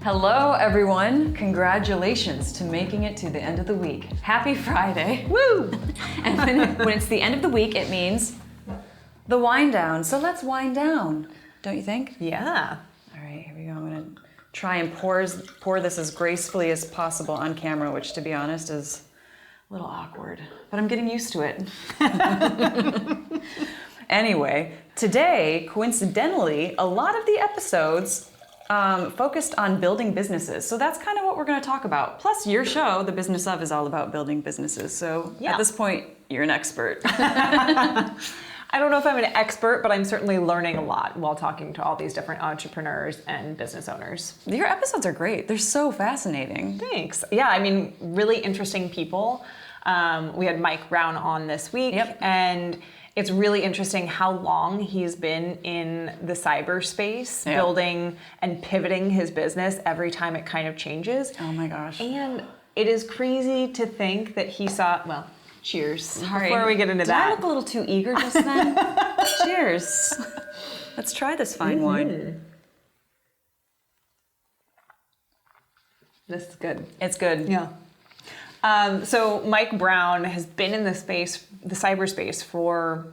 Hello, everyone. Congratulations to making it to the end of the week. Happy Friday. Woo! And when it's the end of the week, it means the wind down. So let's wind down, don't you think? Yeah. All right, here we go. I'm going to try and pour this as gracefully as possible on camera, which, to be honest, is a little awkward. But I'm getting used to it. Anyway, today, coincidentally, a lot of the episodes focused on building businesses. So that's kind of what we're going to talk about. Plus, your show, The Business Of, is all about building businesses. So at this point, you're an expert. I don't know if I'm an expert, but I'm certainly learning a lot while talking to all these different entrepreneurs and business owners. Your episodes are great. They're so fascinating. Thanks. Yeah, I mean, really interesting people. We had Mike Brown on this week, and it's really interesting how long he's been in the cyberspace, building and pivoting his business every time it kind of changes. Oh my gosh. And it is crazy to think that he saw, well, cheers. Sorry. Before we get into Did that. I look a little too eager just then? Cheers. Let's try this fine wine. This is good. It's good. Yeah. So Mike Brown has been in the space, the cyberspace, for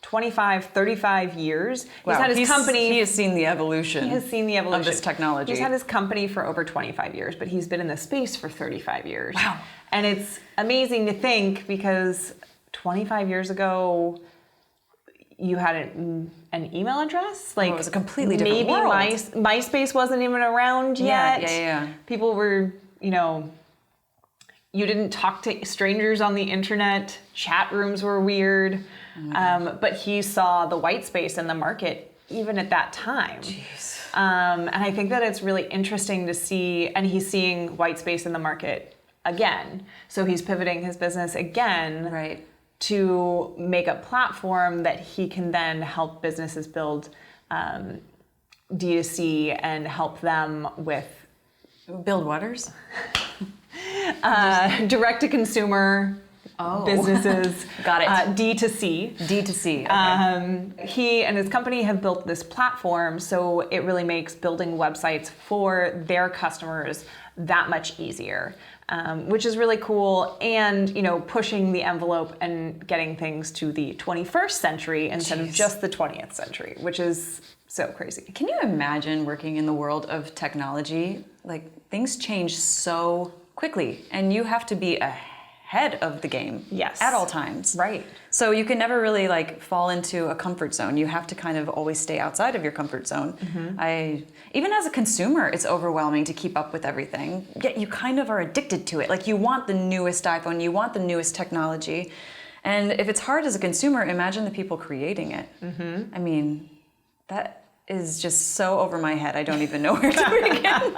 25, 35 years. Wow. He's had his company. He has seen the evolution. He has seen the evolution of this technology. He's had his company for over 25 years, but he's been in the space for 35 years. Wow. And it's amazing to think because 25 years ago, you had an email address. Like, it was a completely different world. Maybe MySpace wasn't even around yet. Yeah. People were, you didn't talk to strangers on the internet. Chat rooms were weird. But he saw the white space in the market even at that time. Jeez. And I think that it's really interesting to see, and he's seeing white space in the market again. So he's pivoting his business again to make a platform that he can then help businesses build D2C and help them with... Build waters? Direct-to-consumer businesses. Got it. D2C. D2C. Okay. He and his company have built this platform, so it really makes building websites for their customers that much easier, which is really cool. And pushing the envelope and getting things to the 21st century instead of just the 20th century, which is so crazy. Can you imagine working in the world of technology? Like, things change so quickly, and you have to be ahead of the game at all times. Right. So you can never really fall into a comfort zone. You have to kind of always stay outside of your comfort zone. Even as a consumer, it's overwhelming to keep up with everything. Yet you kind of are addicted to it. Like, you want the newest iPhone, you want the newest technology. And if it's hard as a consumer, imagine the people creating it. I mean, that is just so over my head. I don't even know where to begin.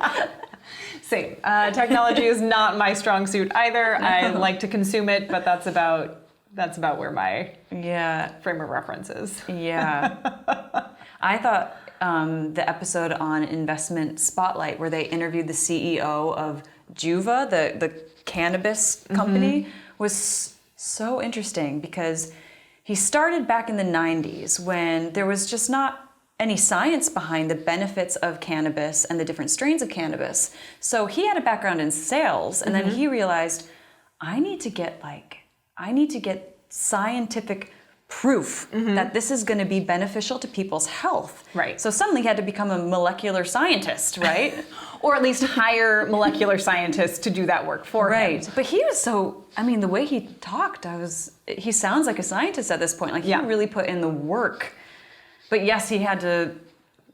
Same. Technology is not my strong suit either. I like to consume it, but that's about where my frame of reference is. Yeah. I thought the episode on Investment Spotlight, where they interviewed the CEO of Juva, the cannabis company, was so interesting because he started back in the 90s when there was just not any science behind the benefits of cannabis and the different strains of cannabis. So he had a background in sales, and then he realized, I need to get scientific proof that this is going to be beneficial to people's health. Right. So suddenly he had to become a molecular scientist, right? Or at least hire molecular scientists to do that work for him. Right. But he was the way he talked, he sounds like a scientist at this point. Like, he really put in the work. But yes, he had to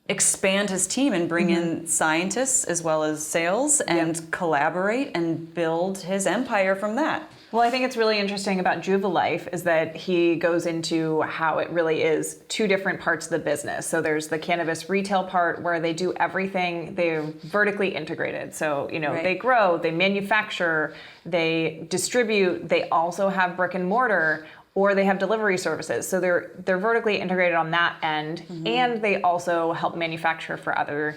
expand his team and bring in scientists as well as sales and collaborate and build his empire from that. Well, I think it's really interesting about Juva Life is that he goes into how it really is two different parts of the business. So there's the cannabis retail part where they do everything. They're vertically integrated. So, they grow, they manufacture, they distribute, they also have brick and mortar, or they have delivery services. So they're vertically integrated on that end, and they also help manufacture for other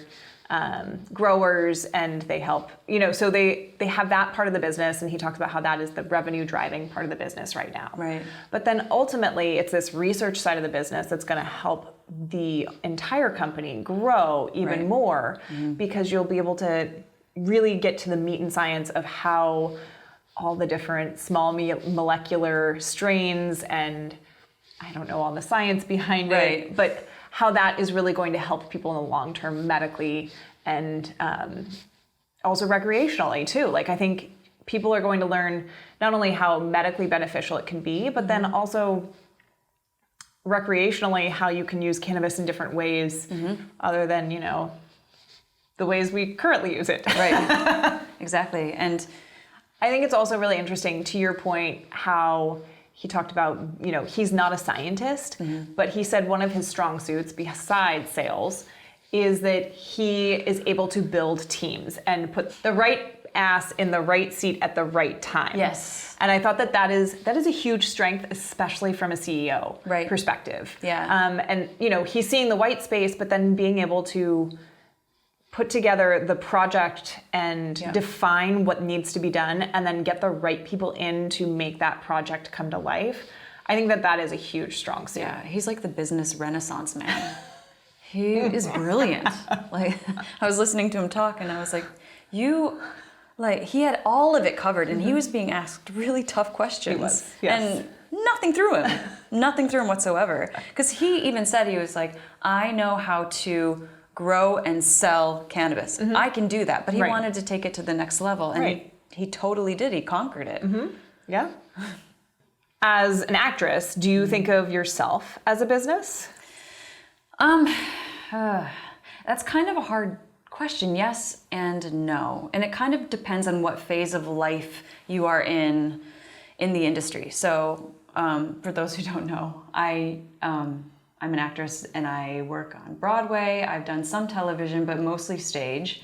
growers, and they help, so they have that part of the business, and he talks about how that is the revenue driving part of the business right now. Right. But then ultimately, it's this research side of the business that's going to help the entire company grow even more, because you'll be able to really get to the meat and science of how all the different small molecular strains, and I don't know all the science behind it, but how that is really going to help people in the long term medically and also recreationally too. Like, I think people are going to learn not only how medically beneficial it can be, but then also recreationally how you can use cannabis in different ways other than, the ways we currently use it. Right. Exactly. And I think it's also really interesting, to your point, how he talked about, he's not a scientist, but he said one of his strong suits besides sales is that he is able to build teams and put the right ass in the right seat at the right time. Yes. And I thought that is a huge strength, especially from a CEO perspective. Yeah. And he's seeing the white space, but then being able to put together the project and define what needs to be done, and then get the right people in to make that project come to life. I think that is a huge strong suit. yeah, he's like the business renaissance man. He is brilliant. Like, I was listening to him talk, and I was like, he had all of it covered, and he was being asked really tough questions. He was, yes. And nothing threw him whatsoever. Because he even said, he was like, I know how to grow and sell cannabis. I can do that. But he wanted to take it to the next level, and he totally did. He conquered it. Yeah. As an actress, do you think of yourself as a business? That's kind of a hard question. Yes and no. And it kind of depends on what phase of life you are in the industry. So for those who don't know, I'm an actress, and I work on Broadway. I've done some television, but mostly stage.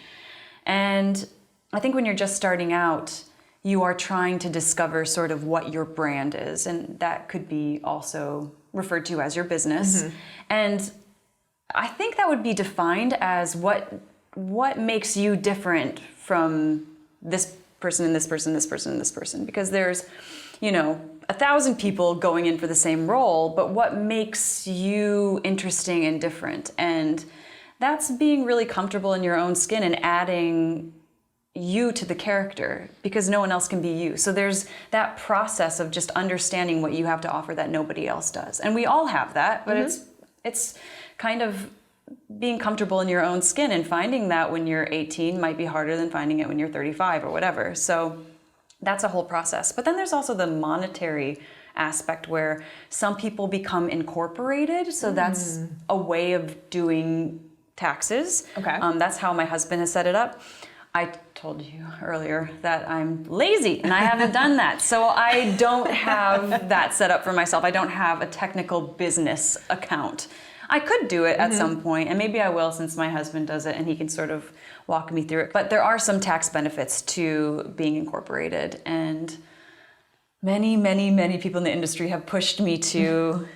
And I think when you're just starting out, you are trying to discover sort of what your brand is. And that could be also referred to as your business. And I think that would be defined as what makes you different from this person and this person, this person and this person. Because there's, 1,000 people going in for the same role, but what makes you interesting and different? And that's being really comfortable in your own skin and adding you to the character, because no one else can be you. So there's that process of just understanding what you have to offer that nobody else does. And we all have that, but it's kind of being comfortable in your own skin, and finding that when you're 18 might be harder than finding it when you're 35 or whatever. So that's a whole process. But then there's also the monetary aspect, where some people become incorporated. So that's a way of doing taxes. Okay. That's how my husband has set it up. I told you earlier that I'm lazy, and I haven't done that. So I don't have that set up for myself. I don't have a technical business account. I could do it at some point, and maybe I will, since my husband does it and he can sort of walk me through it. But there are some tax benefits to being incorporated, and many, many, many people in the industry have pushed me to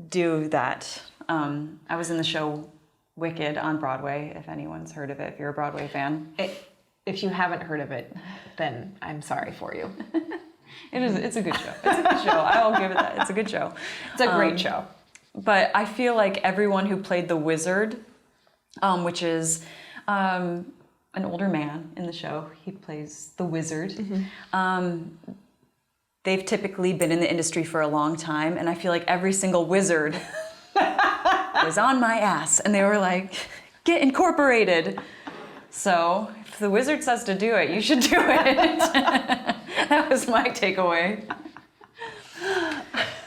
do that. I was in the show Wicked on Broadway, if anyone's heard of it, if you're a Broadway fan. If you haven't heard of it, then I'm sorry for you. It's a good show. It's a good show. I will give it that. It's a good show. It's a great show. But I feel like everyone who played the wizard, which is an older man in the show, he plays the wizard. They've typically been in the industry for a long time, and I feel like every single wizard was on my ass, and they were like, get incorporated. So if the wizard says to do it, you should do it. That was my takeaway.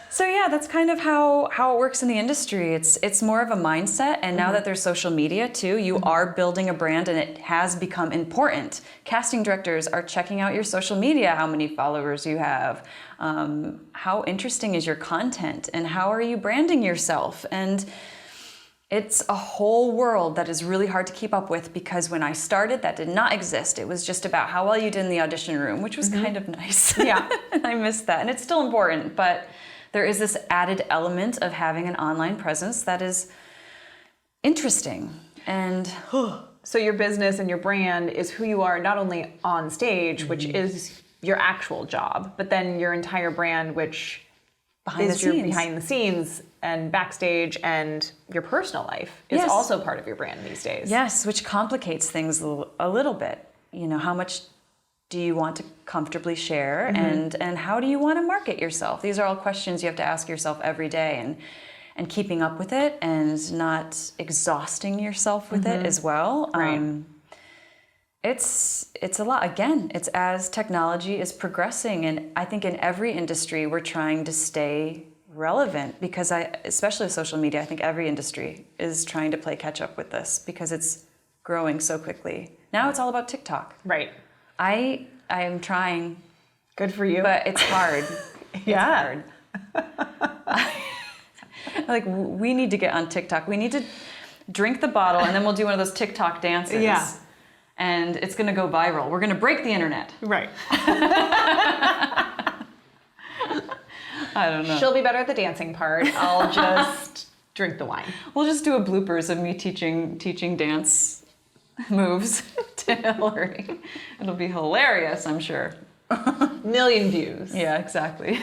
So yeah, that's kind of how it works in the industry. It's more of a mindset, and now that there's social media too, you are building a brand, and it has become important. Casting directors are checking out your social media, how many followers you have, how interesting is your content, and how are you branding yourself. And it's a whole world that is really hard to keep up with, because when I started, that did not exist. It was just about how well you did in the audition room, which was kind of nice. Yeah, and I missed that, and it's still important, but there is this added element of having an online presence that is interesting. And So your business and your brand is who you are, not only on stage, which is your actual job, but then your entire brand, which is your behind the scenes and backstage, and your personal life is also part of your brand these days. Yes, which complicates things a little bit. You know, how much do you want to comfortably share, and how do you want to market yourself? These are all questions you have to ask yourself every day, and keeping up with it and not exhausting yourself with it as well. Right. It's a lot. Again, it's as technology is progressing, and I think in every industry we're trying to stay relevant, because especially with social media, I think every industry is trying to play catch up with this because it's growing so quickly. Now it's all about TikTok. Right. I am trying. Good for you. But it's hard. Yeah. It's hard. Like, we need to get on TikTok. We need to drink the bottle, and then we'll do one of those TikTok dances. Yeah. And it's going to go viral. We're going to break the internet. Right. I don't know. She'll be better at the dancing part. I'll just drink the wine. We'll just do a bloopers of me teaching dance moves to Hillary. It'll be hilarious, I'm sure. Million views. Yeah, exactly.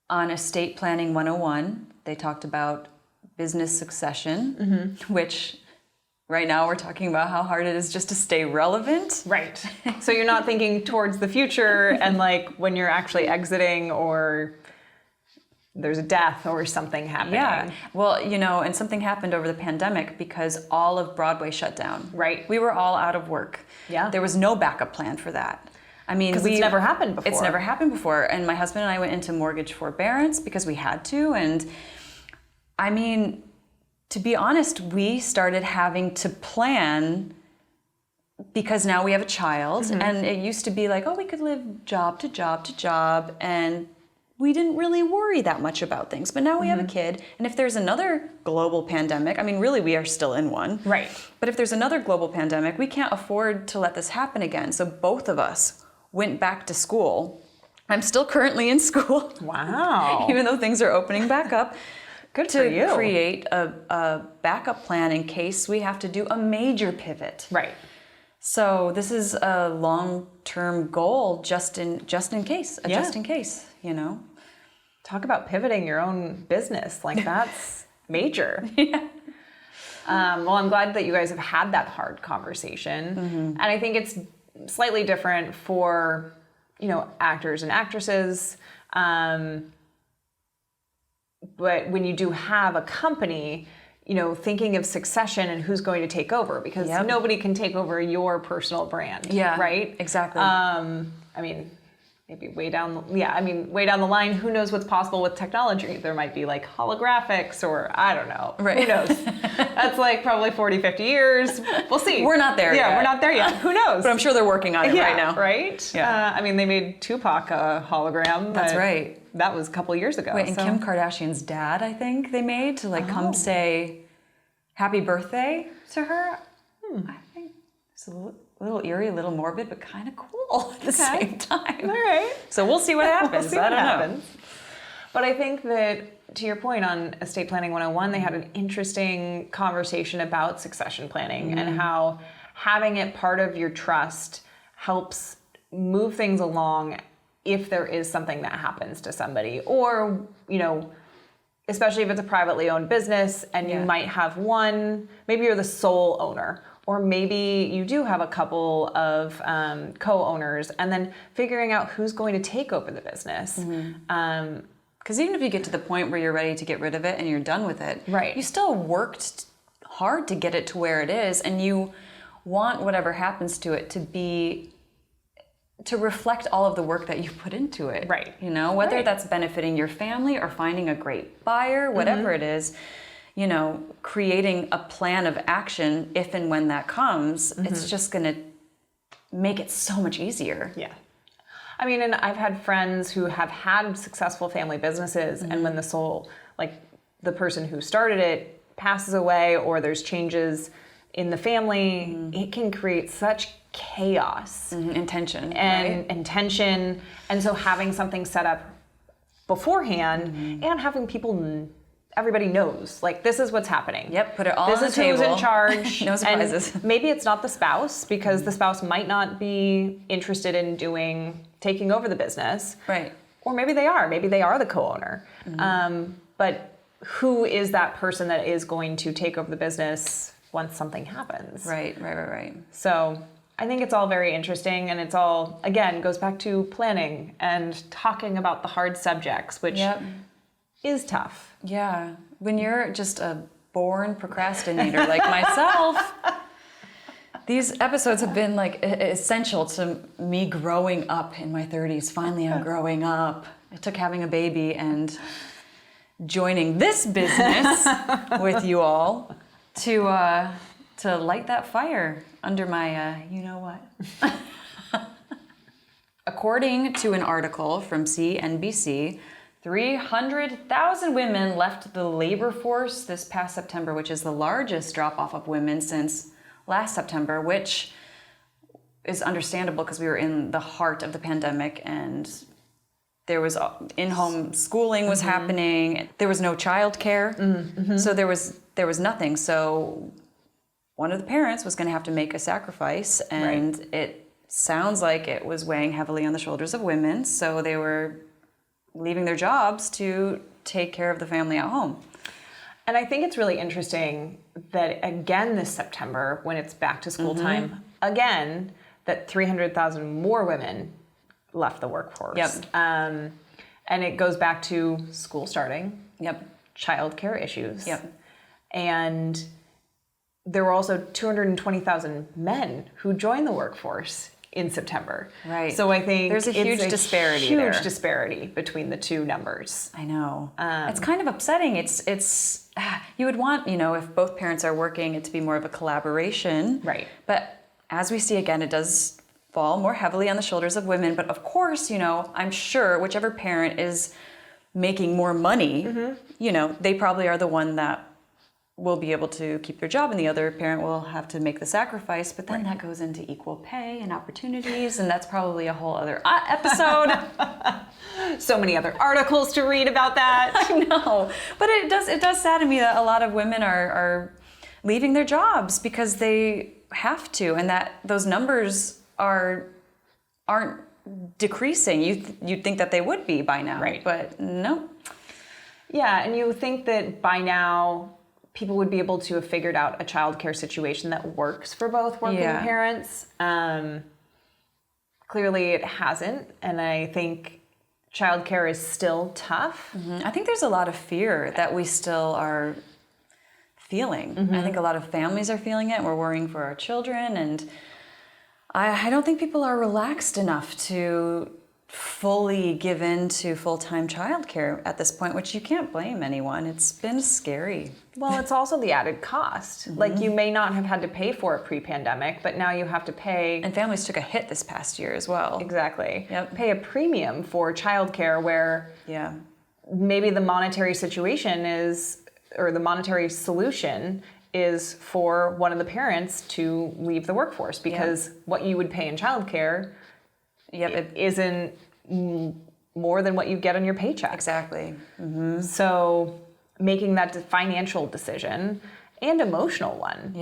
On Estate Planning 101, they talked about business succession, which right now we're talking about how hard it is just to stay relevant. Right. So you're not thinking towards the future and like when you're actually exiting, or there's a death or something happening. Yeah. Well, you know, and something happened over the pandemic because all of Broadway shut down. Right. We were all out of work. Yeah. There was no backup plan for that. I mean, because it's never happened before. It's never happened before. And my husband and I went into mortgage forbearance because we had to. And I mean, to be honest, we started having to plan because now we have a child. And it used to be like, oh, we could live job to job to job. And we didn't really worry that much about things. But now we have a kid. And if there's another global pandemic, I mean, really, we are still in one. Right. But if there's another global pandemic, we can't afford to let this happen again. So both of us went back to school. I'm still currently in school. Wow. Even though things are opening back up. Good for you. To create a backup plan in case we have to do a major pivot. Right. So this is a long-term goal just in case, just in case, you know. Talk about pivoting your own business. Like, that's major. Yeah. Well, I'm glad that you guys have had that hard conversation. And I think it's slightly different for, you know, actors and actresses. But when you do have a company, you know, thinking of succession and who's going to take over, because nobody can take over your personal brand. Yeah. Right? Exactly. I mean, maybe way down the line, who knows what's possible with technology? There might be like holographics, or I don't know. Right. Who knows? That's like probably 40, 50 years. We'll see. We're not there yet. Yeah, we're not there yet. Who knows? But I'm sure they're working on it right now. Right? Yeah. I mean, they made Tupac a hologram. That's right. That was a couple years ago. Wait, and Kim Kardashian's dad, I think they made to like come say happy birthday to her. I think it's a little eerie, a little morbid, but kind of cool at the same time. All right. So we'll see what happens. We'll see what happens. But I think that, to your point on Estate Planning 101, they had an interesting conversation about succession planning and how having it part of your trust helps move things along if there is something that happens to somebody, or, you know, especially if it's a privately owned business and you might have one, maybe you're the sole owner, or maybe you do have a couple of co-owners, and then figuring out who's going to take over the business. Because even if you get to the point where you're ready to get rid of it and you're done with it, Right. you still worked hard to get it to where it is, and you want whatever happens to it to reflect all of the work that you put into it. Right. You know, whether that's benefiting your family or finding a great buyer, whatever it is, you know, creating a plan of action if and when that comes, it's just going to make it so much easier. Yeah. I mean, and I've had friends who have had successful family businesses, and when the person who started it passes away, or there's changes in the family, it can create such chaos And tension. and tension. And so having something set up beforehand and having people everybody knows, like, this is what's happening. Yep, put it all on the This is who's table. in charge. No surprises. And maybe it's not the spouse, because the spouse might not be interested in taking over the business. Right. Or maybe they are. Maybe they are the co-owner. But who is that person that is going to take over the business once something happens? Right. So I think it's all very interesting, and it's all, again, goes back to planning and talking about the hard subjects, which is tough. Yeah. When you're just a born procrastinator like myself, these episodes have been like essential to me growing up in my 30s. Finally, I'm growing up. It took having a baby and joining this business with you all to light that fire under my you know what. According to an article from CNBC, 300,000 women left the labor force this past September, which is the largest drop-off of women since last September, which is understandable because we were in the heart of the pandemic and there was in-home schooling was happening. There was no childcare, so there was nothing. So one of the parents was going to have to make a sacrifice, and it sounds like it was weighing heavily on the shoulders of women. So they were leaving their jobs to take care of the family at home. And I think it's really interesting that, again, this September, when it's back to school time, again, that 300,000 more women left the workforce. Yep. And it goes back to school starting. Yep. Childcare issues. Yep. And there were also 220,000 men who joined the workforce in September. Right. So I think there's a huge disparity huge there. disparity between the two numbers. I know. It's kind of upsetting. It's you would want, if both parents are working, it to be more of a collaboration. Right. But as we see again, it does fall more heavily on the shoulders of women. But of course, I'm sure whichever parent is making more money, they probably are the one that will be able to keep their job, and the other parent will have to make the sacrifice. But then that goes into equal pay and opportunities, and that's probably a whole other episode. So many other articles to read about that. I know, but it does sadden me that a lot of women are leaving their jobs because they have to, and that those numbers aren't decreasing. You'd think that they would be by now, right? But no. Yeah, and you think that by now people would be able to have figured out a childcare situation that works for both working parents. Clearly it hasn't, and I think childcare is still tough. I think there's a lot of fear that we still are feeling. I think a lot of families are feeling it, and we're worrying for our children, and I don't think people are relaxed enough to fully give in to full-time childcare at this point, which you can't blame anyone. It's been scary. Well, it's also the added cost. Like, you may not have had to pay for it pre-pandemic, but now you have to pay. And families took a hit this past year as well. Exactly. Yep. Pay a premium for childcare where maybe the monetary situation is, or the monetary solution is for one of the parents to leave the workforce, because what you would pay in childcare it isn't more than what you get on your paycheck. Exactly. So making that financial decision, and emotional one.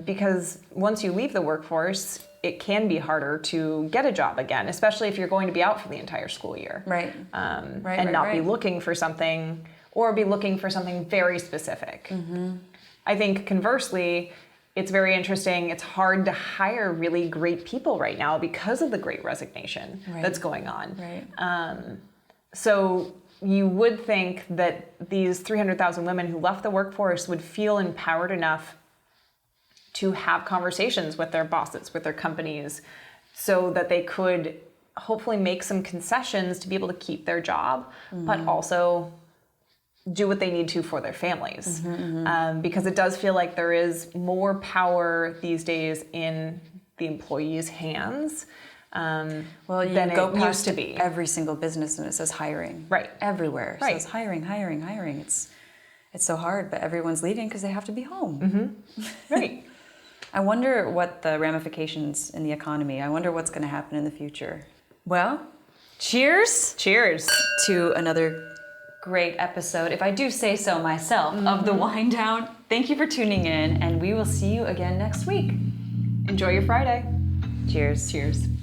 Because once you leave the workforce, it can be harder to get a job again, especially if you're going to be out for the entire school year. And not be looking for something, or be looking for something very specific. I think conversely, it's very interesting. It's hard to hire really great people right now because of the Great Resignation that's going on. So you would think that these 300,000 women who left the workforce would feel empowered enough to have conversations with their bosses, with their companies, so that they could hopefully make some concessions to be able to keep their job, but also do what they need to for their families. Because it does feel like there is more power these days in the employees' hands than it used to be. Every single business and it says hiring. Everywhere. It says hiring. It's so hard, but everyone's leaving because they have to be home. I wonder what the ramifications in the economy, I wonder what's going to happen in the future. Well, cheers. Cheers To another great episode, if I do say so myself, of the Wind Down. Thank you for tuning in, and we will see you again next week. Enjoy your Friday. Cheers. Cheers.